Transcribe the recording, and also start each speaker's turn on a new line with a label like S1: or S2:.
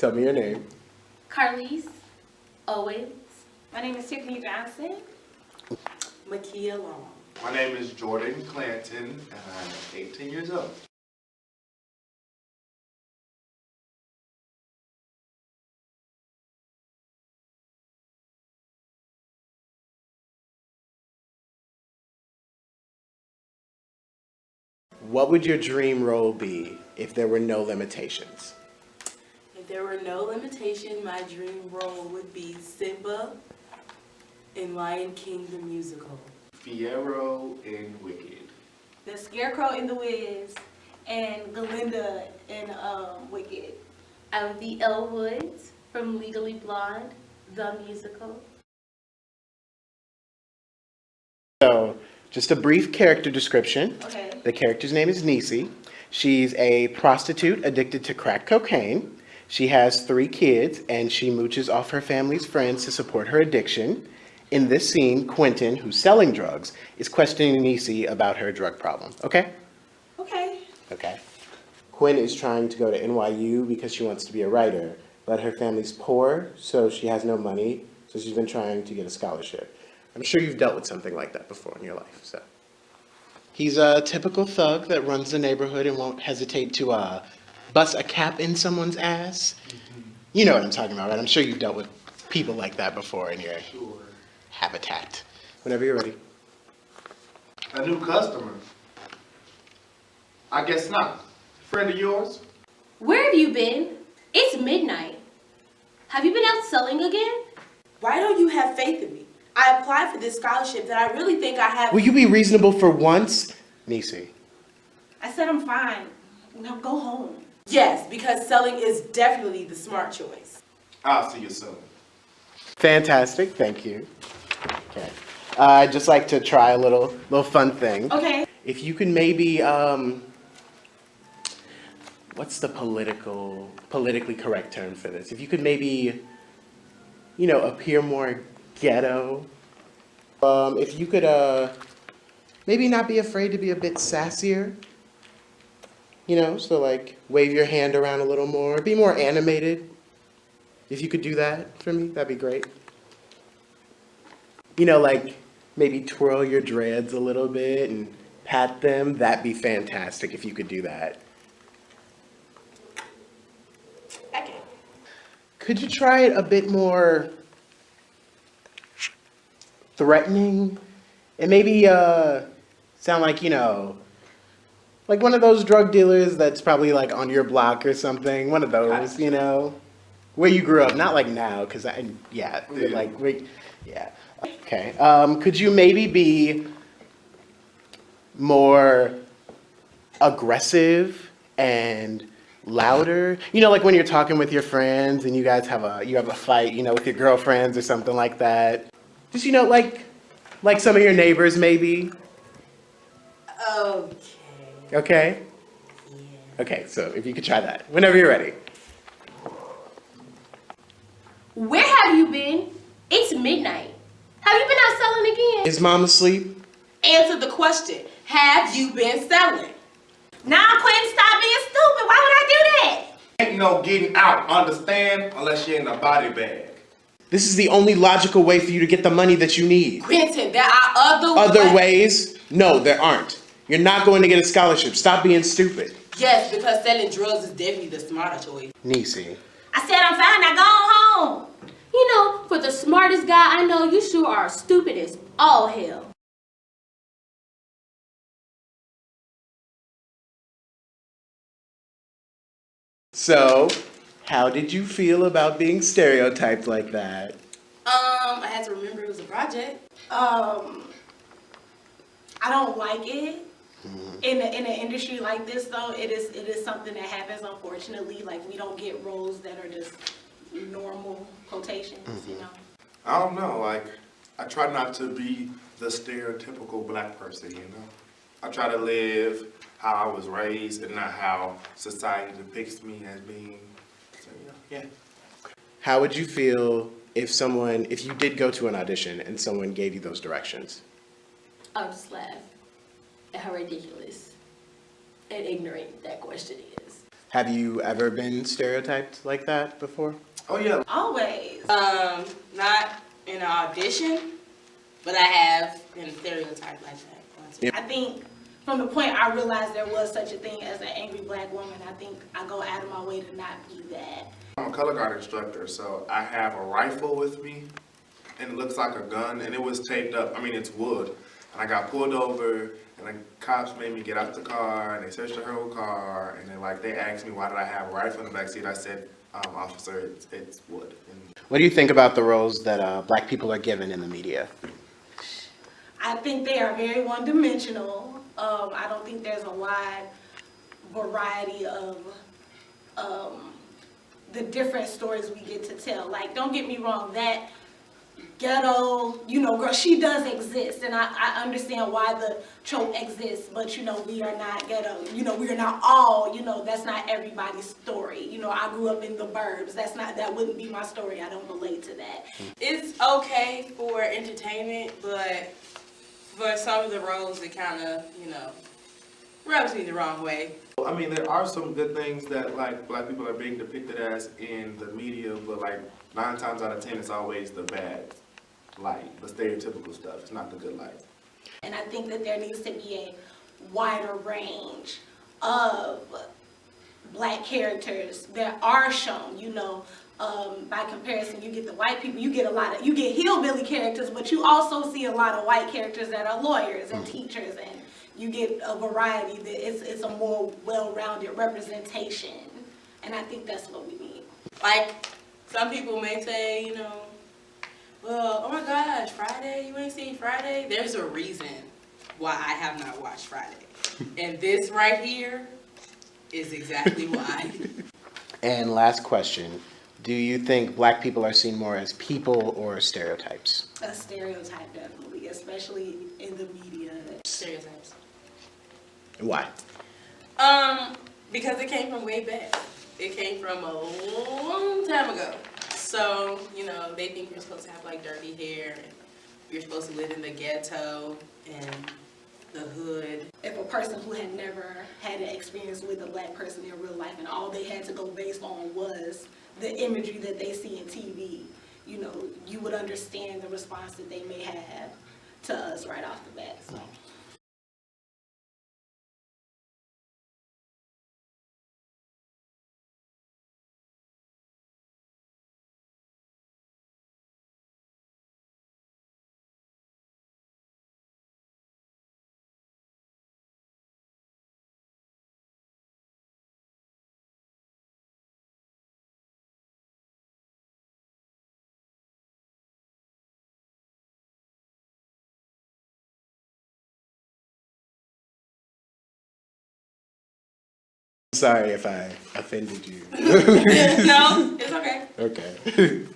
S1: Tell me your name.
S2: Carlise Owens.
S3: My name is Tiffany Johnson.
S4: Makia Long.
S5: My name is Jordan Clanton, and I'm 18 years old.
S1: What would your dream role be if there were no limitations?
S4: If there were no limitation, my dream role would be Simba in Lion King the musical.
S5: Fiero in Wicked.
S3: The Scarecrow in The Wiz. And Glinda in Wicked.
S2: I would be Elle Woods from Legally Blonde, the musical.
S1: So, just a brief character description.
S3: Okay.
S1: The character's name is Niecy. She's a prostitute addicted to crack cocaine. She has 3 kids, and she mooches off her family's friends to support her addiction. In this scene, Quentin, who's selling drugs, is questioning Niecy about her drug problem. Okay?
S3: Okay.
S1: Okay. Quinn is trying to go to NYU because she wants to be a writer, but her family's poor, so she has no money, so she's been trying to get a scholarship. I'm sure you've dealt with something like that before in your life, so. He's a typical thug that runs the neighborhood and won't hesitate to bust a cap in someone's ass. You know what I'm talking about, right? I'm sure you've dealt with people like that before in your habitat. Whenever you're ready.
S5: A new customer? I guess not. Friend of yours?
S2: Where have you been? It's midnight. Have you been out selling again?
S4: Why don't you have faith in me? I applied for this scholarship that I really think I have.
S1: Will you be reasonable for once? Niecy.
S3: I said I'm fine. Now go home.
S4: Yes, because selling is definitely the smart choice.
S5: I'll see you soon.
S1: Fantastic, thank you. Okay. I'd just like to try a little fun thing.
S3: Okay.
S1: If you can maybe, what's the politically correct term for this? If you could maybe, appear more ghetto. If you could, maybe not be afraid to be a bit sassier. So like wave your hand around a little more, be more animated. If you could do that for me, that'd be great. Like maybe twirl your dreads a little bit and pat them. That'd be fantastic if you could do that.
S4: Okay.
S1: Could you try it a bit more threatening? And maybe sound like, like one of those drug dealers that's probably like on your block or something. One of those, where you grew up. Not like now, because yeah. Okay. Could you maybe be more aggressive and louder? Like when you're talking with your friends and you guys have a fight, with your girlfriends or something like that. Just like some of your neighbors maybe.
S4: Okay.
S1: Okay?
S4: Yeah.
S1: Okay, so if you could try that. Whenever you're ready.
S2: Where have you been? It's midnight. Have you been out selling again?
S1: Is mom asleep?
S4: Answer the question. Have you been selling?
S3: Now Quentin, stop being stupid. Why would I do that?
S5: Ain't no getting out, understand? Unless you're in a body bag.
S1: This is the only logical way for you to get the money that you need.
S4: Quentin, there are
S1: Other ways? No, there aren't. You're not going to get a scholarship. Stop being stupid.
S4: Yes, because selling drugs is definitely the smarter choice.
S1: Niecy.
S3: I said I'm fine. Now go on home.
S2: For the smartest guy I know, you sure are stupid as all hell.
S1: So, how did you feel about being stereotyped like that?
S4: I had to remember it was a project.
S3: I don't like it. In an industry like this, though, it is something that happens. Unfortunately, like we don't get roles that are just normal quotations.
S5: I don't know, like, I try not to be the stereotypical black person, I try to live how I was raised and not how society depicts me as being, so, yeah.
S1: How would you feel if you did go to an audition and someone gave you those directions?
S2: I'll just laugh at how ridiculous and ignorant that question is.
S1: Have you ever been stereotyped like that before?
S5: Oh yeah,
S3: Always.
S4: Not in an audition, but I have been stereotyped like that once.
S1: Yep.
S3: I think from the point I realized there was such a thing as an angry black woman, I think I go out of my way to not be that.
S5: I'm a color guard instructor, so I have a rifle with me, and it looks like a gun, and it was taped up. I mean, it's wood, and I got pulled over, and the cops made me get out the car, and they searched the whole car, and they asked me why did I have a rifle in the backseat. I said, officer, it's wood. And
S1: What do you think about the roles that black people are given in the media?
S3: I think they are very one-dimensional. I don't think there's a wide variety of the different stories we get to tell. Like, don't get me wrong, that ghetto, girl, she does exist, and I understand why the trope exists, but, we are not ghetto. We are not all, that's not everybody's story. I grew up in the burbs. That wouldn't be my story. I don't relate to that.
S4: It's okay for entertainment, but for some of the roles, it kind of, rubs me the wrong way.
S5: I mean, there are some good things that like black people are being depicted as in the media, but like 9 times out of 10, it's always the bad light, the stereotypical stuff. It's not the good light.
S3: And I think that there needs to be a wider range of black characters that are shown, by comparison, you get the white people, you get hillbilly characters, but you also see a lot of white characters that are lawyers and teachers, and you get a variety that it's a more well-rounded representation. And I think that's what we need.
S4: Like, some people may say, well, oh my gosh, Friday, you ain't seen Friday? There's a reason why I have not watched Friday. And this right here is exactly why.
S1: And last question, do you think black people are seen more as people or stereotypes?
S3: A stereotype, definitely, especially in the media.
S4: Stereotypes.
S1: Why?
S4: Because it came from way back. It came from a long time ago. So, they think you're supposed to have like dirty hair, and you're supposed to live in the ghetto and the hood.
S3: If a person who had never had an experience with a black person in real life and all they had to go based on was the imagery that they see in TV, you would understand the response that they may have to us right off the bat. So.
S1: Sorry if I offended you.
S4: No, it's okay.
S1: Okay.